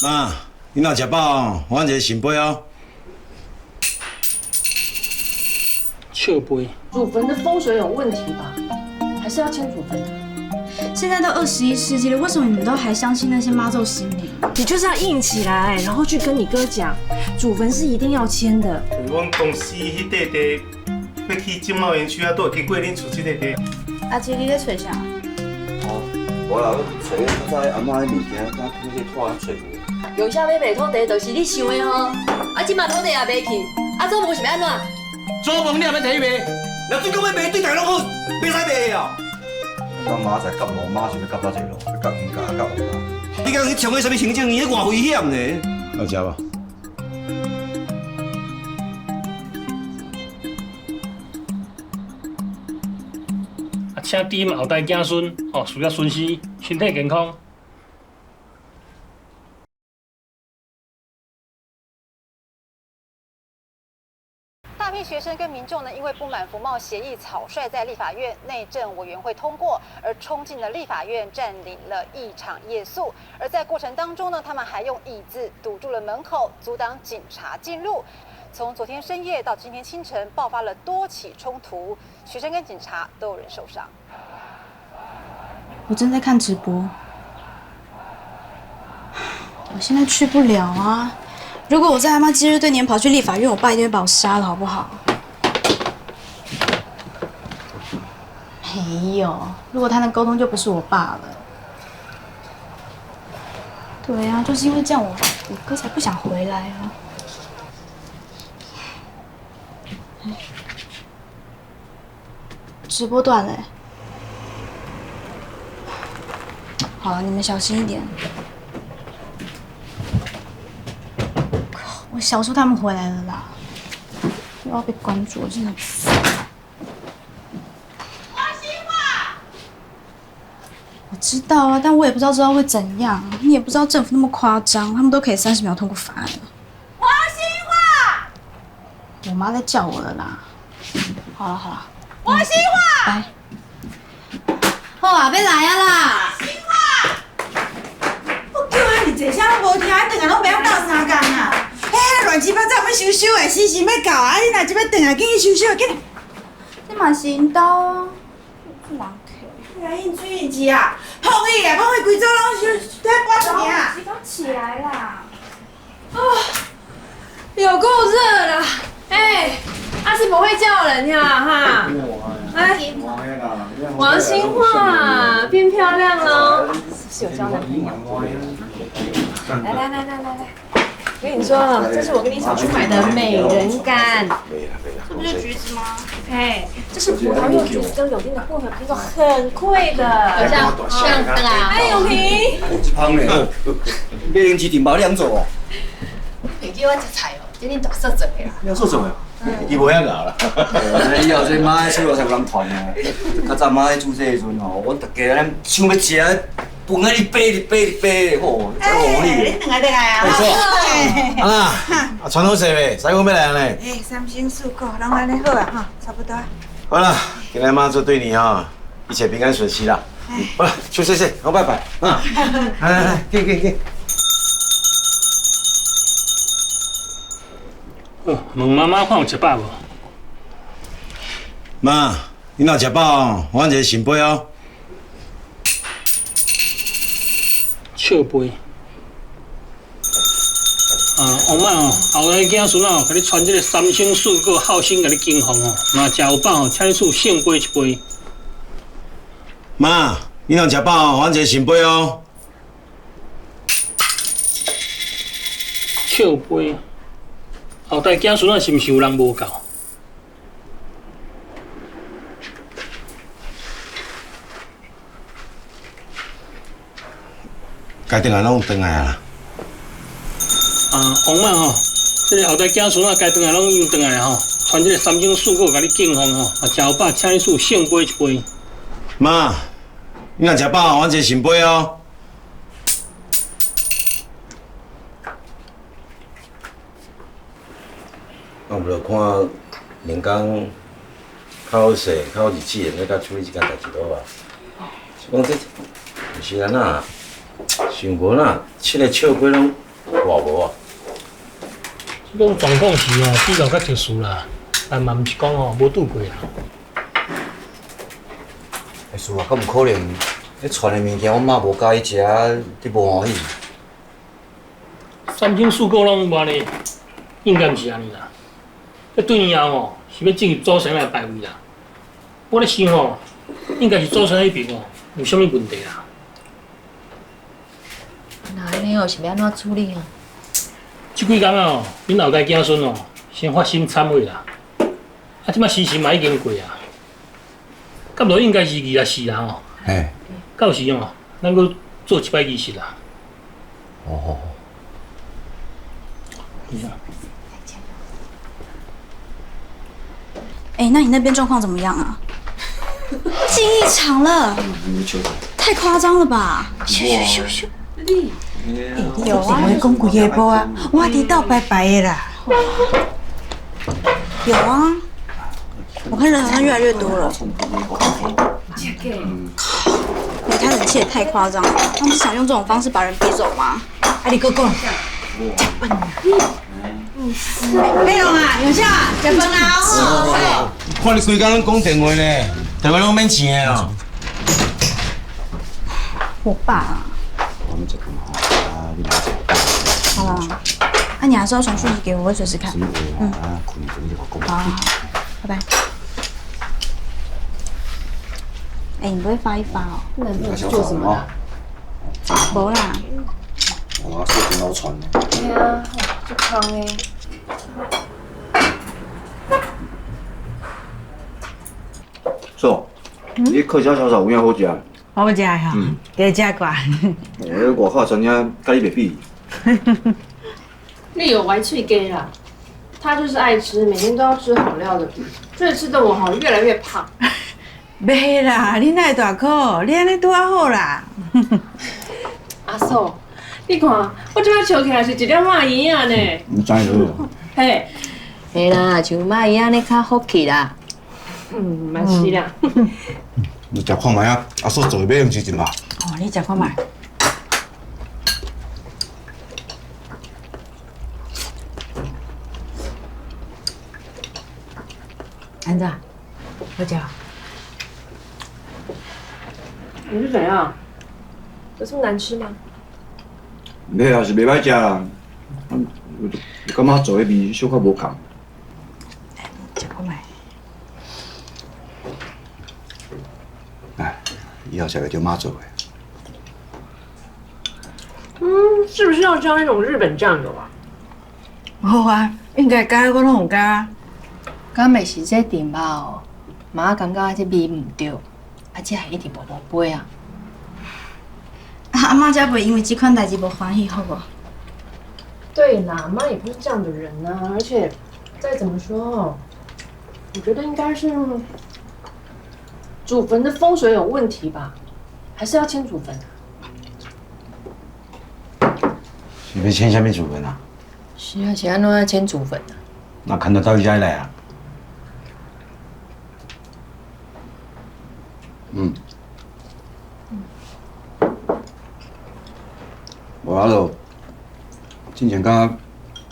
妈，你若食饱，换一个新杯哦。笑杯。祖坟的风水有问题吧？还是要迁祖坟的？现在都21世纪了，为什么你们都还相信那些妈祖心灵？你就是要硬起来，然后去跟你哥讲，祖坟是一定要迁的。阮公司迄块地要去经贸园区啊，都会经过恁厝这个地。阿姐，你在找啥？我啦，找较早阿嬷的物件，敢去去拖找无？有下要卖土地，就是你想的吼。啊，即马土地也卖去，啊，祖母是要安怎？祖坟你也要摕去卖？若最讲要卖，对大家拢好，袂使卖哦。当妈在夹路，妈是要夹到这路，要夹唔夹夹唔夹。你讲去创个什么行政院，迄偌危险呢？好食无？请弟嘛后代子孙哦，事业顺遂，身体健康。大批学生跟民众呢，因为不满服贸协议草率在立法院内政委员会通过，而冲进了立法院，占领了一场夜宿。而在过程当中呢，他们还用椅子堵住了门口，阻挡警察进入。从昨天深夜到今天清晨，爆发了多起冲突，学生跟警察都有人受伤。我正在看直播，我现在去不了啊。如果我在阿妈忌日对年跑去立法院，我爸一定会把我杀了，好不好？没有，如果他能沟通，就不是我爸了。对啊，就是因为这样，我哥才不想回来啊。直播断了。好了，你们小心一点。我小叔他们回来了啦，又要被关注，我真的很烦。我知道啊，但我也不知道会怎样。你也不知道政府那么夸张，他们都可以30秒通过法案了。王新华，我妈在叫我了啦。好了，王新华，来，好啊，要来啊啦！新华，我叫安尼济声拢无听，转来拢袂晓斗相共啊！迄乱七八糟要收收的，时辰要到啊！你若即摆转来，紧去收收，紧！这嘛是因兜啊，人客。来应水应气啊！风雨啊，风雨规组拢收在半暝啊！洗澡起来啦！有够热啦！哎，阿是不会叫人呀哈！哎，王新化变漂亮了，是有交男朋友。来，我跟你说，这是我跟你小叔买的美人干，这不是橘子吗？哎，这是葡萄柚、橘子跟柳丁的混合品种，很贵的。像那个，哎，永平，一芳呢？买零钱顶包2组哦。你叫我食菜哦，今天大色做的啦。你要说什么？伊无遐咬啦。以后这妈的手路才有人传啊！较早妈在煮这时阵吼，我大家咱想要食，饭啊你爬，吼，这活力。你两个来啊！没错。啊，传好势未？师傅要来了呢。哎，三心四果，拢安尼好啊哈，差不多。好了，今天妈祖对你哈，一切平安顺心啦。好了，去睡，好拜拜啊！来，给。哦，问妈妈看有吃饱无？妈，你若食饱，换一个新杯哦。笑杯。王妈哦，后代子孙哦，甲你传这个三生四果，好心甲你敬奉哦。若食有饱哦，请你煮圣杯一杯。妈，你若食饱，换一个新杯哦。笑杯。后代子孙啊，是毋是有人无够？该转来拢转来啊。王妈吼，这个后代子孙啊，该转来拢已经转来吼，传这个三生四果甲你敬奉吼，食有饱，请你煮圣杯一杯。妈，你若食饱，换一个新杯哦。我无就看人工较好势、较好日子的，要甲处理这件代志好啊。是讲这，毋是安那，想无啦，七个笑杯拢我无啊。这种状况是哦，比较较特殊啦，但嘛毋是讲哦无拄过啦。是啊，敢有可能你传的物件，我妈无介意食，你无欢喜？三星四果拢无呢，应该毋是安尼啦。这对以后哦，是要进入祖先来排位啦。我咧想哦，应该是祖先迄边哦，有啥物问题啦。那安尼哦，是要安怎处理啊？即几工哦，恁后代子孙哦，先发心忏悔啦。啊，即摆时辰嘛已经过啊，甲无应该是24啦吼。嘿，到时哦，咱搁做一摆仪式啦。哦。哎，那你那边状况怎么样啊？进一场了，太夸张了吧？咻咻咻咻！有啊，我讲几个无啊？我提到白白的啦。有啊，我看人好像越来越多了。你开冷气也太夸张了吧，他们是想用这种方式把人逼走吗？啊，你哥讲，美容啊，有啥？食饭啊？哦。看你规工拢讲电话呢，电话拢免钱的哦。我爸啊。我们这个啊，你拿这好了，那你还是要传讯息给我，我会随时看。啊，困就我讲。好，拜拜。哎，你不会发一发哦？那你做什么啦？无啦。我手机老传的。对啊，就康诶。说，你客家小炒有影好食？好食哈，加食过。外口餐厅甲你袂比。你有歪脆给啦，他就是爱吃，每天都要吃好料的，所以吃的我越来越胖。袂啦，你哪会大口？你安尼拄啊好啦。阿嫂，你看我即摆笑起来是一粒蚂蚁啊呢。唔知了。嘿，嘿啦，像蚂蚁安尼较福气啦。嘛是啦。你食看卖啊，阿叔做的买用是真嘛？哦，你食看卖。安怎？好食？你是怎样？有这么难吃吗？买也是袂歹食啦，我感觉做的味小可无共。食看卖。哎，以后才会叫妈做的。是不是要加那种日本酱油啊？好啊，应该加，我拢有加。敢袂是这甜肉哦？妈感觉这味唔对，啊，这还一直无杯啊。阿妈才不会因为这款代志无欢喜，好不？对啦，妈也不是这样的人啊，而且再怎么说，我觉得应该是祖坟的风水有问题吧，还是要迁祖坟啊？是要迁啥物祖坟啊？是啊，是安怎要迁祖坟啊？那看到到伊家来啊？无啊咯，之前甲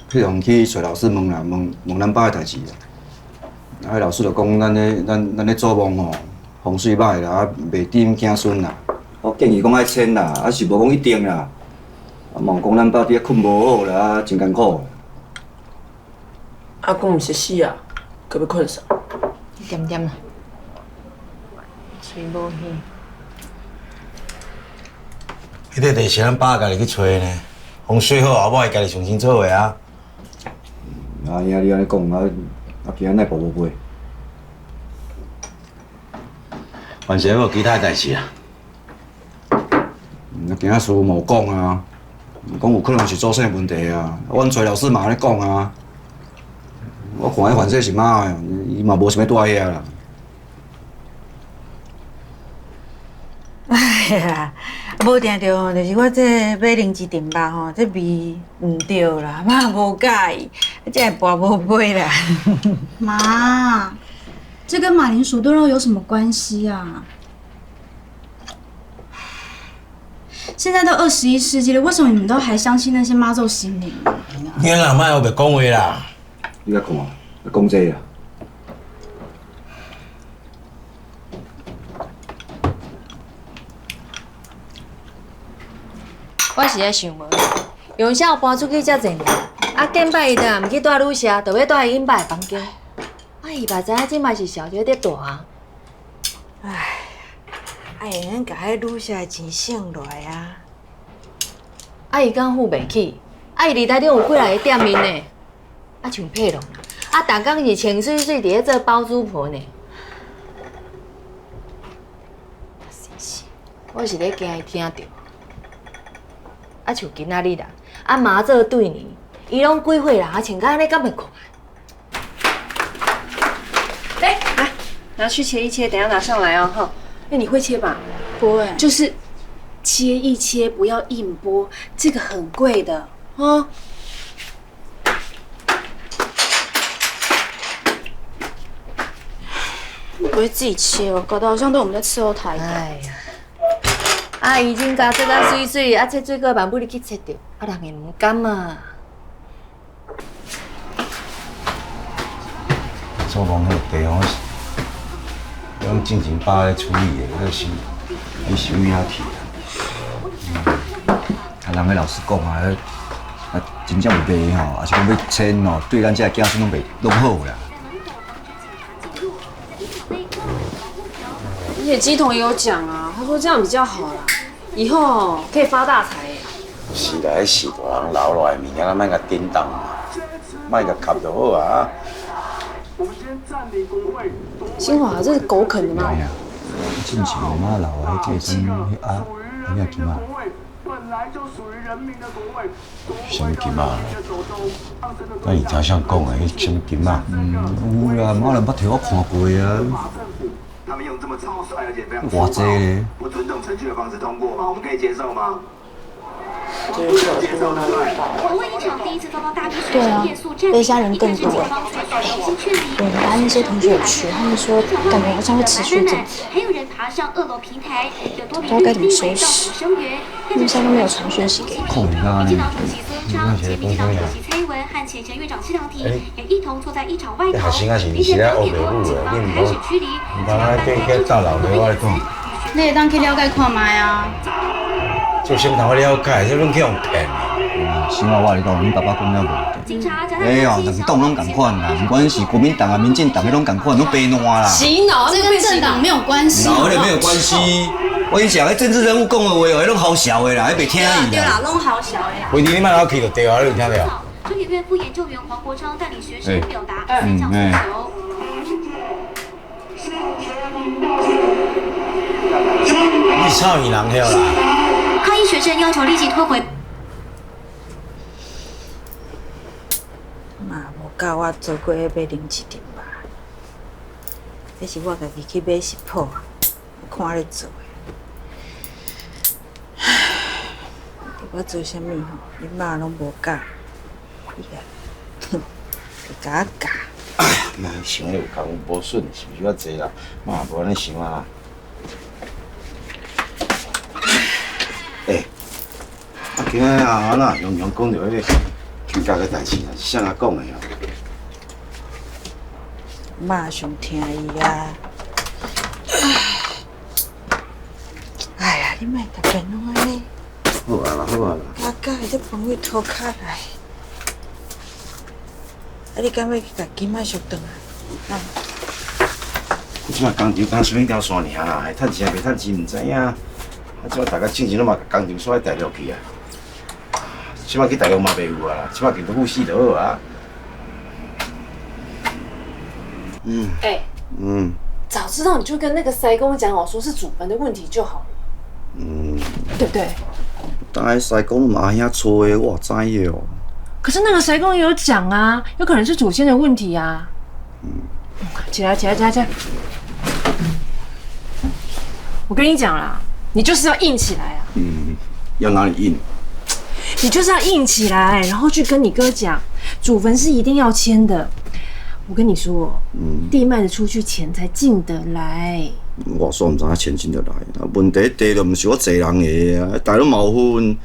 迄种去找老师问啦，问咱爸的代志啦。啊，老师就讲咱咧做梦吼，风水歹啦，袂顶子孙啦。我建议讲爱迁啦，啊是无讲一定啦。啊，望讲咱爸伫遐困无好啦，真艰苦。阿公毋是死啊，可要困啥？一点点啦，嘴无气。迄个地是咱爸家己去找呢，风水好后尾家己重新做的啊。啊，兄你安尼讲啊，今仔奈无买。完全无其他代志啊。今仔师傅无讲啊，讲有可能是祖先的问题啊。阮找老师嘛安尼讲啊。我看迄反正是妈的，伊嘛无想要住遐啦。哎呀，无定着吼，就是我这买灵芝甜肉吼，这味唔对啦，妈无介意，这会跋无买啦。妈，这跟马铃薯炖肉有什么关系啊？现在都21世纪了，为什么你们都还相信那些妈祖心灵？你人莫有白讲话啦！你来看，讲这个。我是咧想无，用啥搬出去遮济年，啊，见摆伊当然毋去住旅社，就要住伊因爸的房间。啊，伊爸知影即摆是小姐在大啊。唉，啊，会用甲迄旅社的钱省落来啊。啊，伊敢付袂起？啊，伊里内底有几来个店面呢？啊，像佩龙啊，逐工是穿水水伫咧做包租婆呢。我是咧惊伊听到。啊，像今仔日啦，啊妈做对年，伊拢几岁啦，啊穿甲安尼敢会看？来，拿去切一切，等下拿上来哦，哈。哎，你会切吧？不会，就是切一切，不要硬剥，这个很贵的哦。不会自己切哦，搞得好像对我们在伺候他一样。哎呀，啊已经甲做甲水水，啊切水果万不你去切掉，啊人会唔甘啊。做梦迄个地方，用正经八来处理的，那是你想遐去啦。啊，人个老实讲啊，真正有卖吼，也是讲要签吼，对咱这囝孙拢好啦。而且鸡童也有讲啊，他说这样比较好啦，以后可以发大财耶。是啦，迄是大人留落来物件，咱莫甲颠倒嘛，莫甲吸就好啊。新华，这是狗啃的吗？哎呀，之前我妈留的迄个什么迄啊，迄个金啊。什么金啊？咱以前想讲的迄什么金啊？有啦，妈人捌摕我看过啊。偌济咧？不尊重程序的方式通过吗？我们可以接受吗？对啊，杯虾人更多。我们班那些同学有去，他们说感觉好像会持续一阵子。还有人爬上2楼平台，有多不知道该怎么收拾，他们现在都没有传讯息给我。扣你干呢？前民党主席蔡英文和前前院长谢长廷也一同坐在议场外头，并且当天后警方开始驱离。你会当去了解看卖啊。做什么通了解？这拢去用骗的。生活我跟你讲，恁爸爸讲了无？哎哦，两党拢共款啦，不管是国民党啊、民进党的拢共款，拢白烂啦。洗脑，这跟政党没有关系。哪个没有关系？我跟你讲，迄政治人物讲的话哦，迄拢好笑的啦，迄袂听伊对啦，拢好笑的啦。回弟你莫老去就对啊，你有听到？中研院副研究员黄国昌带领学生表达3项诉求。你操你人晓啦！抗议学生要求立即退回。嘛无教我做过迄买零一点吧，这是我家己去买食谱啊，看你做的。唉，我做啥物吼，恁妈拢无教，伊个，就甲我教。哎呀，莫想迄有讲无顺，是毋是较济啦？嘛无安尼想啊。今仔啊，那用讲到迄个居家个代志啊，是谁啊讲的啊？妈上听伊啊！哎呀，你莫逐遍拢安尼。好啊啦，好啊啦。我教伊这朋友拖卡来，啊！你敢要甲金仔续转来？你即摆工厂刚选一条线尔啦，还趁钱还袂趁钱，毋知影。啊，即摆大家进前拢嘛工厂锁喺大陆去啊。即摆去大陆嘛袂有啊啦，即摆见到护士就好啊。早知道你就跟那个塞公讲好，说是祖坟的问题就好了。对不对？当然师公嘛遐错的，我知的哦。可是那个塞公也有讲啊，有可能是祖先的问题啊。起来，起来，起来，起来！我跟你讲啦，你就是要硬起来啊！要哪里硬？你就是要硬起来，然后去跟你哥讲，祖坟是一定要签的。我跟你说，地卖得出去，钱才进得来。我煞毋知影前进就来，啊，问题地就毋是我一个人个啊，大家拢嘛有分，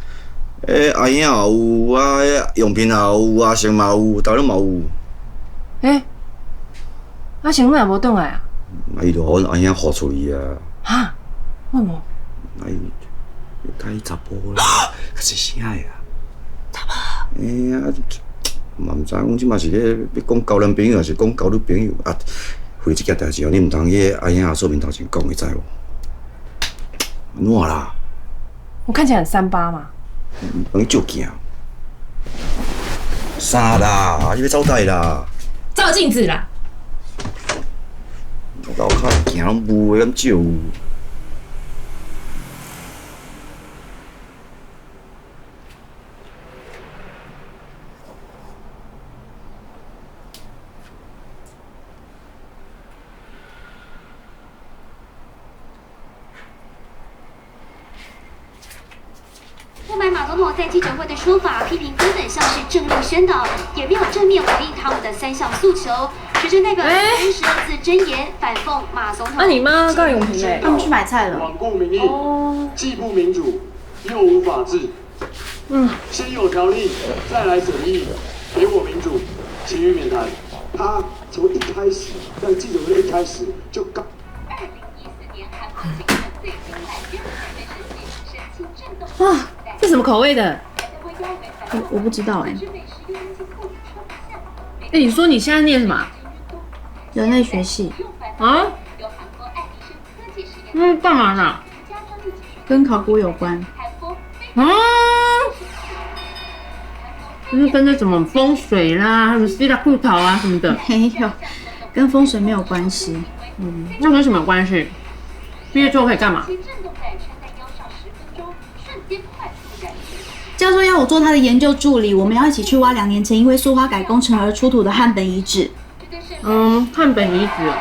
阿兄也有啊，用品也有啊，成嘛有，大家拢嘛有。阿成哪无转来啊？啊，伊就互阮阿兄付出去啊。哈？为什么？啊，伊甲伊查甫啦，较细声个啊。查甫？啊，嘛毋知阮即嘛是咧要讲交男朋友，还是讲交女朋友啊？为即件代志哦，你毋通去阿兄阿嫂面头前讲，你知无？安怎啦？我看起来很3八嘛。帮你照镜。啥啦？你要走台啦？照镜子啦。楼骹行拢雾的，咁少。不满马总统在记者会的说法，批评根本像是政令宣导，也没有正面回应他们的3项诉求。时政代表32字真言反讽马总统。你妈告永平嘞？他们去买菜了。罔顾民意，既不民主又无法治。先有条例，再来审议，给我民主，请予免谈。他从一开始，在记者会的一开始就告。啊，这什么口味的？我不知道你说你现在念什么？人类学系。啊？干嘛呢？跟考古有关。就是跟那什么风水啦，什么希腊库陶啊什么的。没有，跟风水没有关系。那跟什么有关系？毕业之后可以干嘛？教授要我做他的研究助理，我们要一起去挖2年前因为塑化改工程而出土的汉本遗址。汉本遗址哦。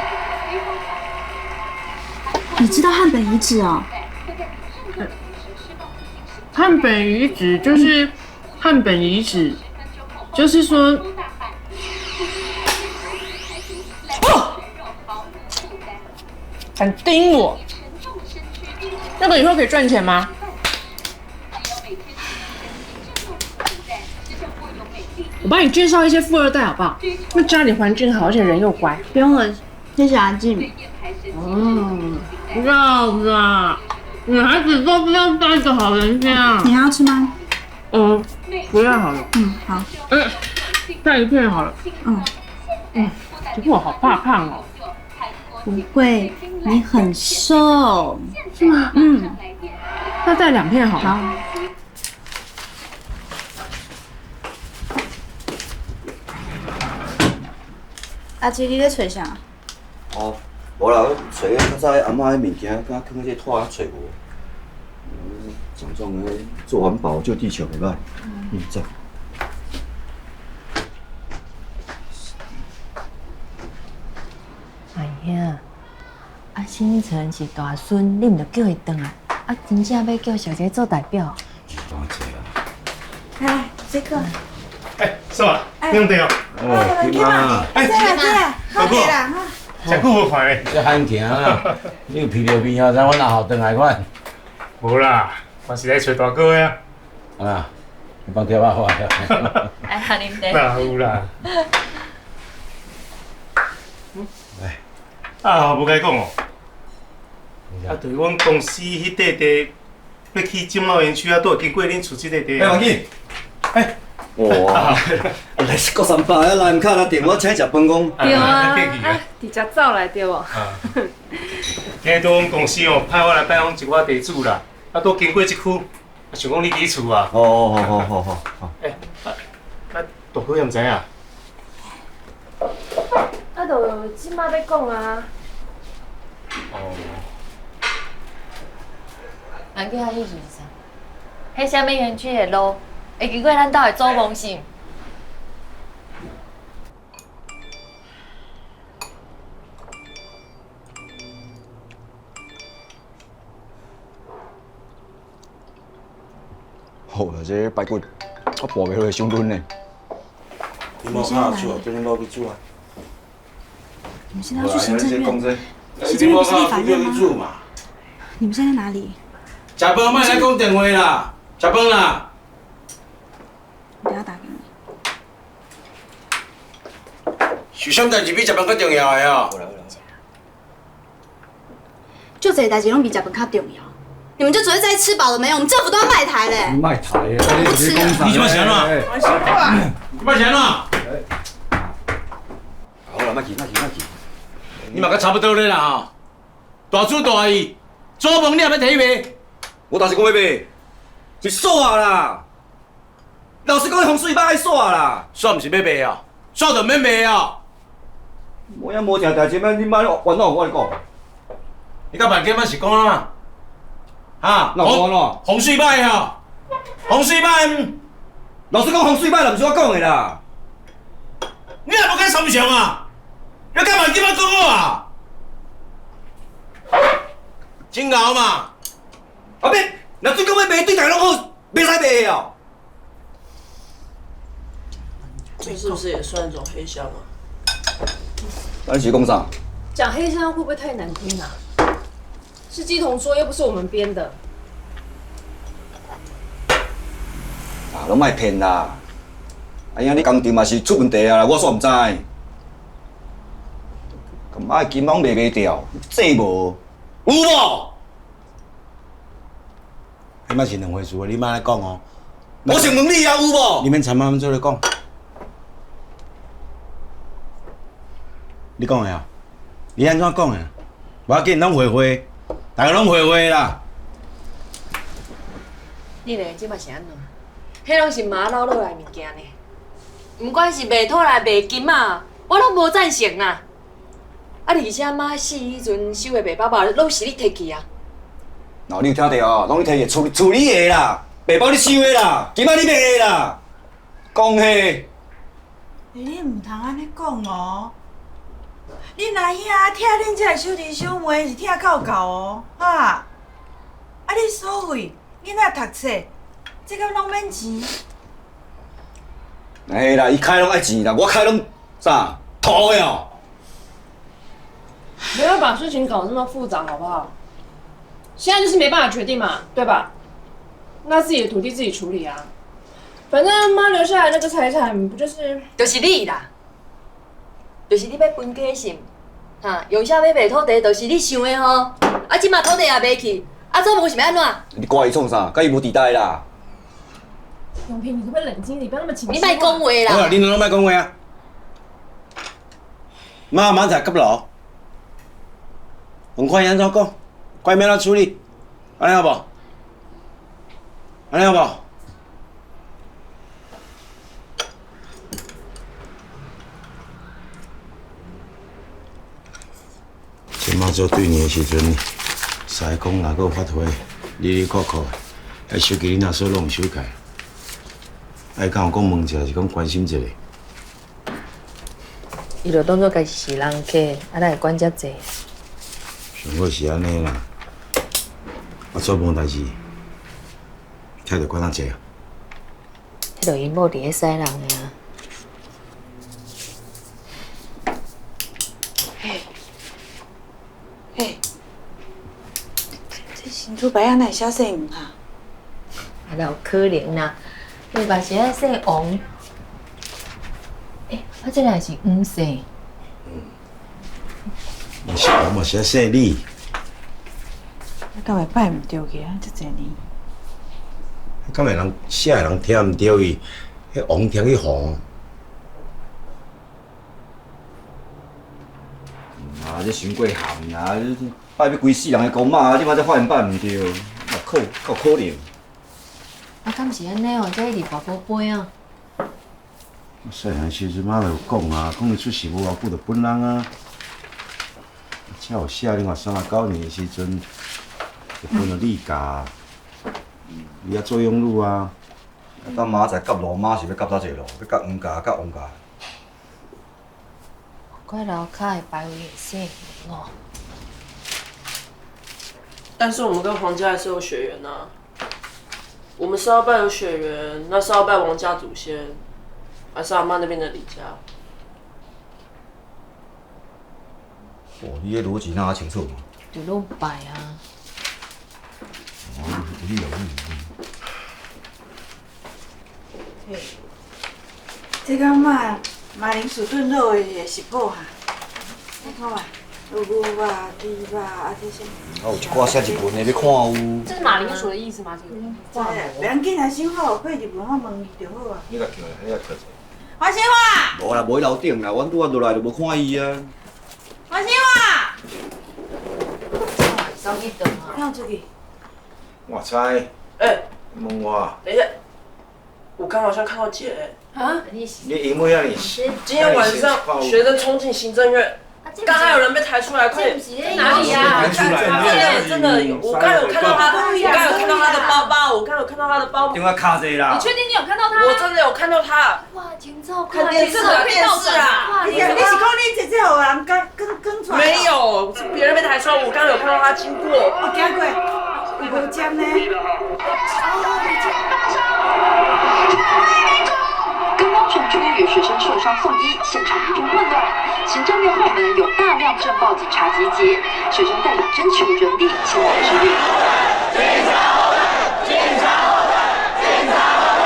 你知道汉本遗址哦？汉本遗址就是汉本遗址，就是说，敢盯我，那个以后可以赚钱吗？我帮你介绍一些富二代好不好？那家里环境好，而且人又乖。不用了，谢谢阿静。不要，女孩子都不要当一个好人家。你还要吃吗？不要好了。好。再一片好了。可是我好怕胖哦。不会，你很瘦。是吗？那再2片好了。好。阿七，你咧找啥？无啦，找个较早阿嬷的物件，敢放喺这拖啊找无。种种的做环保救地球袂歹。走。哎呀，新城是大孙，你唔着叫伊转来，真正要叫小姐做代表。来，这个。是吧？你用对哦。金妈。这啦，好个啦，真久无看嘞。这罕行啊！你有皮着面啊，怎我哪后转来款？无啦，我是来找大哥呀。啊，你帮贴我画呀。哎呀，恁爹。哪有啦？无该讲哦。对阮公司迄块地，要去经贸园区都有经过恁厝即个地。王记。哇！来是国三八啊，来唔卡来电话请食饭讲。对啊，直接走来对无？今日到阮公司哦，派我来拜访一寡地主啦，都经过即区，想讲你伫厝啊。好。大哥也唔知影。就即马要讲啊。人叫他意思是啥？迄啥物园区的路？会经过咱兜的祖墓是？好啦，这排骨我剥袂落伤嫩呢。你莫拍出，叫恁老去煮啊。你们现在要去行政院？是这边不是立法院吗？住嘛。你们现在哪里？食饭莫来讲电话啦，食饭啦。我等下打给你。有啥代志比食饭较重要的哦？就这些代志拢比食饭较重要。你们就只会在吃饱了没有？我们政府都要卖台嘞。卖台诶，不吃啊！你怎么想啊？我媳妇啊，你怎么想啊？好啦，莫去。你嘛甲差不多咧啦吼。大主大意，做梦你也要提卖。我当时讲要卖，是锁啊啦。老实讲，风水歹锁啊啦。煞毋是要卖啊，煞就免卖啊。我也无正代志，你妈冤枉我讲。你甲万家万是讲啊？哈？哪有安怎？风水歹啊！风水歹，老实讲，风水歹，就毋是我讲的啦。你也无甲参详啊？你甲万家万讲我啊？真熬嘛！后面，若最讲要卖，对大家拢好，袂使卖哦。这是不是也算一种黑箱啊？咱是讲啥？讲黑箱会不会太难听啊？是鸡同说，又不是我们编的。啊，拢莫骗啦！哎呀，你工程嘛是出问题啊，我煞毋知。咁啊，金网卖掉，这无有无？迄摆是两回事，你莫来讲哦。我想问你啊，有无？你免参慢慢做咧讲。你讲的啊？你安怎讲的？无要紧，拢回回，大家拢回回啦。你咧，即嘛是安怎？迄拢是妈老落来物件呢。毋管是卖土来卖金啊，我拢无赞成啦。啊，而且妈死迄阵收的卖包包，拢是你摕去啊。喏，你有听到哦？拢你摕去处理的啦，白包你收的啦，金仔你卖的啦，讲嘿。你唔通安尼讲哦。恁阿兄听恁遮小弟小妹是听够够哦，哈！啊，你所谓囡仔读册，这个拢免钱。嘿啦，伊开拢爱钱啦，我开拢啥土的哦。不要把事情搞得那么复杂，好不好？现在就是没办法决定嘛，对吧？那自己的土地自己处理啊。反正妈留下来那个财产，不就是你啦，就是你要分家心，哈，用啥要卖土地，就是你想的吼。啊，即马土地也卖去，啊，做梦是要安怎？你怪伊创啥？甲伊无地带啦。永平，你可不可以冷静一点，不要那么情绪化。你莫讲话啦。好啦，恁拢莫讲话啊！妈明仔急劳，赶快安怎讲？快免怎处理？安尼好无？安尼好无？前妈做对你的时阵，师公若阁有发挥，哩哩扣扣的，爱收起你若所拢收起。爱甲我讲问一下，是讲关心一下。伊就当作家己是人客，啊，哪会管遮济？上好是安尼啦，啊，做梦代志，听着管哪济啊？迄著因某伫咧使人的啊。嘿，这新厝摆啊，哪会写姓黄啊？啊，哪有可能啦？你嘛是爱姓王？啊，这个是黄姓。嘛是我嘛是爱说你，你敢会摆毋着去啊？遮济年。敢会人写的人听毋着伊，迄王听去红。啊，这伤过寒啦！摆要规世人的公妈，即摆才发现摆毋对，够可能。啊，敢是安尼哦？这一直跋宝贝啊！细汉时阵妈就有讲啊，讲伊出世无偌久就本人啊。才有写恁话39年的时阵，就分了你家，伊也做养女啊。等妈才夹路妈是要夹倒济路，要夹黄家，夹王家。怪楼骹的排位会姓哦。但是我们跟皇家还是有血缘呐、我们是要拜有血缘，那是要拜王家祖先，还是阿妈那边的李家？哦，你迄逻辑哪清楚嘛？就拢摆啊。哦，有理有理。嘿，这个马铃薯炖肉的也是好哈。你看嘛，有牛肉、猪肉啊这些。啊，有一寡写日文的要看有。这是马铃薯的意思吗？这个。不要紧啊，先好配日文，我问伊就好啊。你甲叫来，你甲叫者。花生花。无啦，无伊楼顶啦，阮拄仔落来就无看伊啊。花生花。手机等啊。让出去。我猜。问我。等一下，我刚好像看到姐。啊？你因为让你。今天晚上学生冲进行政院。刚刚有人被抬出来，快点！哪里呀？真的有，我刚有看到他，的包包，我刚有看到他的包包。电话卡着啦。你确定你有看到他？我真的有看到他。哇，前兆看电视啊，电视啊！你是讲你姐姐有人跟出来？没有，是别人被抬出来，我刚刚有看到他经过。我经过，无尖呢。刚刚传出有学生受伤送医，现场一片混乱。行政院后门有大量政报警察集结，学生代表争取人力前往支援。警察后门，警察后门，警察后门。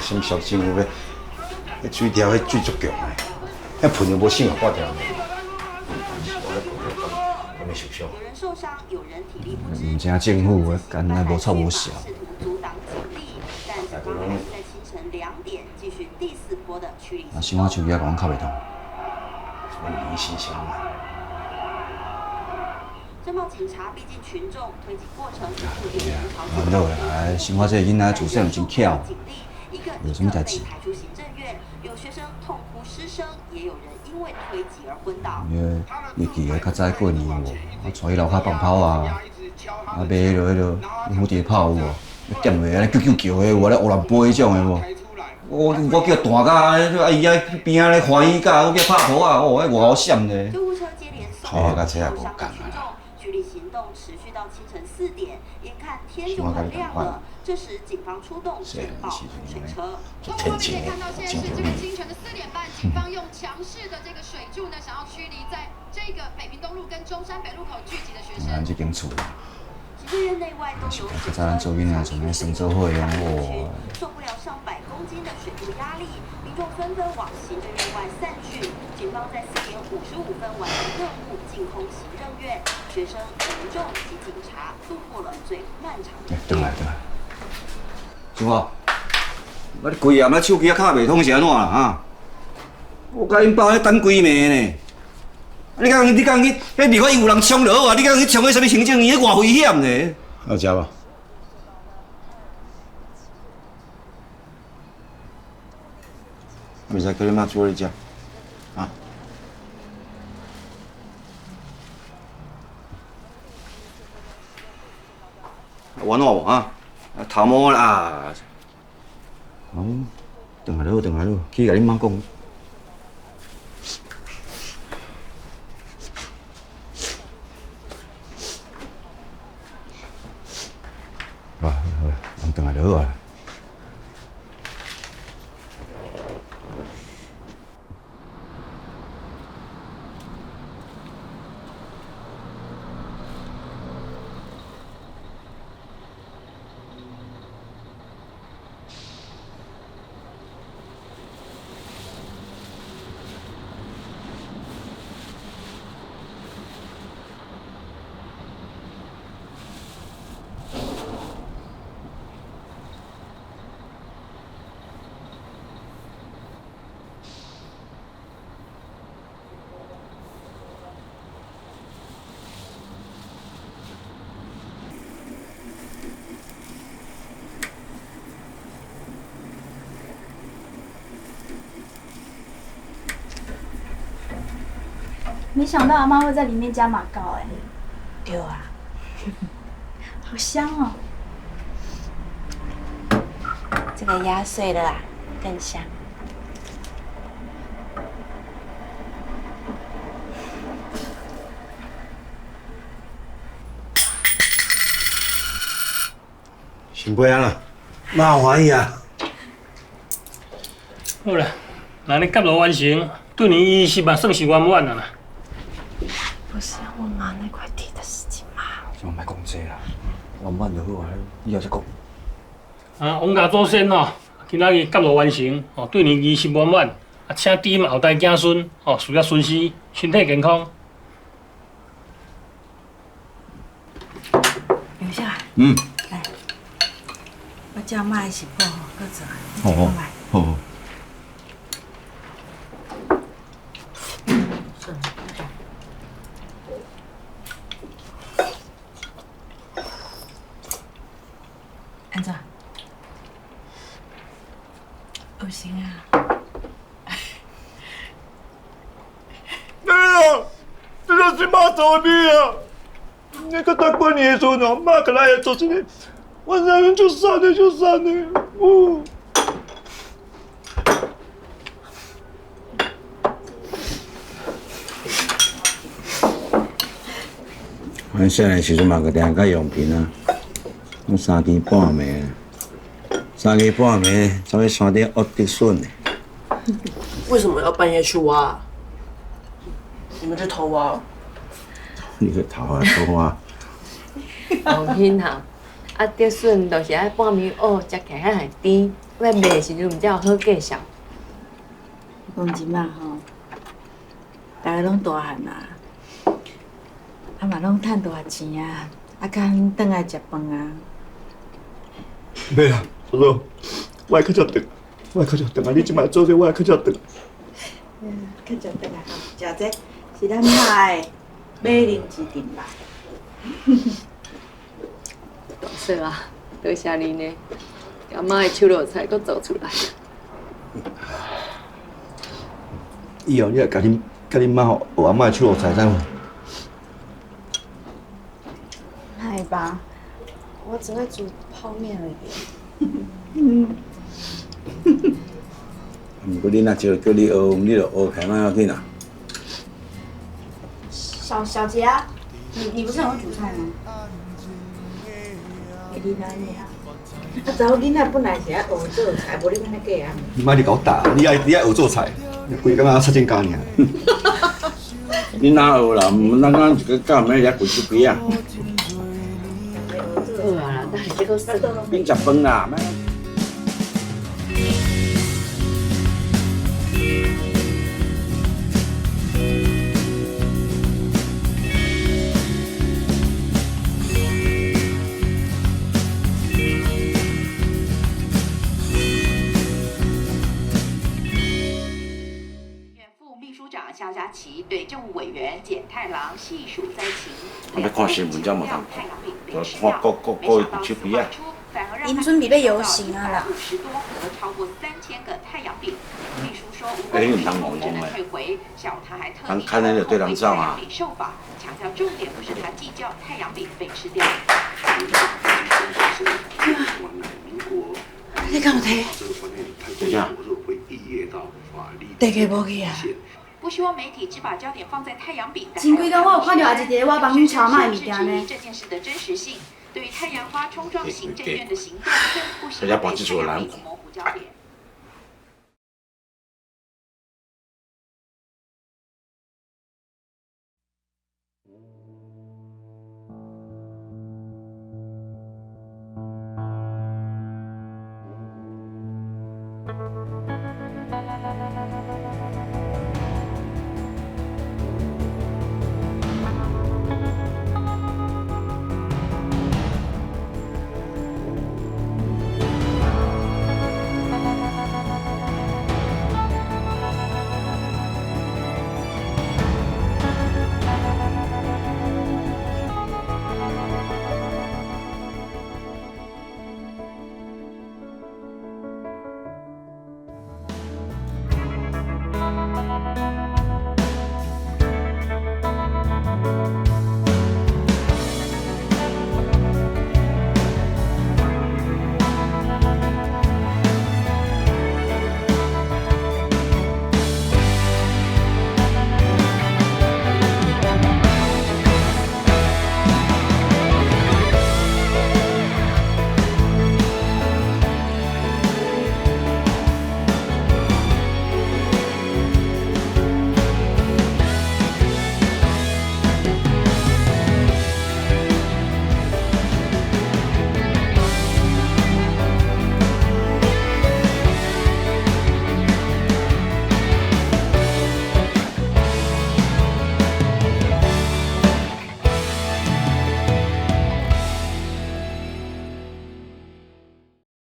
什么小新闻？迄水条，迄水足强的，迄喷又无省啊挂条。我没受伤。有人受伤，有人体力不支。唔知政府的干那无臭无小。试图阻挡警力，但警方还是在清晨2点继续第4波的驱离。啊，新华手机啊，甲阮敲袂通。什么民心相啊？侦报警察逼近群众，推挤过程一度也好啦，新华这个囡仔自细汉真巧。有什么代志？排出行政院，有学生痛哭失声，也有人因为推挤而昏倒。你记得较早过年有无？我带伊楼骹放炮啊，啊买迄落蝴蝶炮有无？点落安尼叫的有无？咧乌兰飞迄种的无？我叫大甲阿姨啊边仔咧欢喜甲，我叫拍鼓啊，哦，迄外口闪咧。好，甲这也无共啊。驱离行动持续到清晨4点，眼看天就快亮了。这时，警方出动申报水车。就天晴看到现在是这个清晨的4点半，警方用强势的这个水柱呢，想要驱离在这个北平东路跟中山北路口聚集的学生。咱这间厝，行政院内外都有较早咱做囡仔阵咧生做伙用哦。受不了上百公斤的水柱压力，民众纷纷往行政院外散去。警方在4点55分完成任务，净空行政院，学生、民众及警察度过了最漫长的。转来。怎么？我规夜仔手机啊卡袂通是安怎啦啊？我甲因爸咧等规暝呢。你讲，迄离开有人冲落啊！你讲去冲迄什么行政院，迄偌危险呢？有食无？袂使叫你妈煮你食，啊？玩我啊！头毛啦！好，等下落，去甲恁妈讲。好，咱等下就好啊。没想到阿妈会在里面加马告哎。对啊，好香哦。这个压碎了啦，更香。新杯啊啦，哪有欢喜啊？好啦，那你甲路完成，对你20万算是圆满了啦。不是要问妈那块地的事情吗？就莫讲这啦，圆满就好啊，以后再讲。啊，王家祖先吼，今仔日甲路完成，哦，对你20圆满，啊，请DM后代子孙，哦，事业顺遂，身体健康。留下来。嗯。来，我叫妈的食谱吼，搁做。好好好好。安怎？有心啊！对啊，这就是妈做的米啊！你个大过年的时候呢，妈跟来也做这个，晚上就散了就散了，哦。阮细汉时阵嘛，个定甲用品啊，我3更半暝，3更半暝走去山顶挖竹笋呢。为什么要半夜去挖？你们去偷挖？你去偷啊偷啊！放心哈，啊，竹笋就是爱半暝挖，才徛遐海甜，要卖的时阵才有好价钱。讲即马吼，大家拢大汉啊，啊嘛拢趁大钱啊，啊敢转来食饭啊。袂啦，叔叔，我会较早转，我会较早转啊！你即摆做这，我会较早转。较早转来吼，食这是咱妈的马铃薯炖肉。大嫂啊，多谢你呢，把妈的手路菜搁做出来。以后你也甲恁妈学阿嬷手路菜，知无？嗨吧，我只会煮泡面而已。毋过你若叫你学，你就学起莫要紧啦。小杰啊，你不是很会煮菜吗？会你哪样？啊，查某囡仔本来是爱学做菜，无你安尼过啊。你妈你搞打，你爱学做菜，你规工仔擦肩胛尔。你哪学啦？毋咱讲一个教咩遐规手机啊？好啊啦，等下这个算。免食饭啦，咩？肖佳琪对政务委员简太郎细数灾情，我要看新闻才无通看，就看各手机啊。因准备要游行啊啦。50多盒超过3000个太阳饼。秘书说，无你果唔通讲能退回，小他还特人看咱就对人走啊。受罚，强调重点不是他计较太阳饼被吃掉。你敢有睇？对呀。地个无去啊？不希望媒体只把焦点放在太阳饼。前几天我有看到也一个我帮恁炒卖物件呢。这件事的真实性，对于太阳花冲撞行政院的行动更不希望被太阳饼模糊焦点。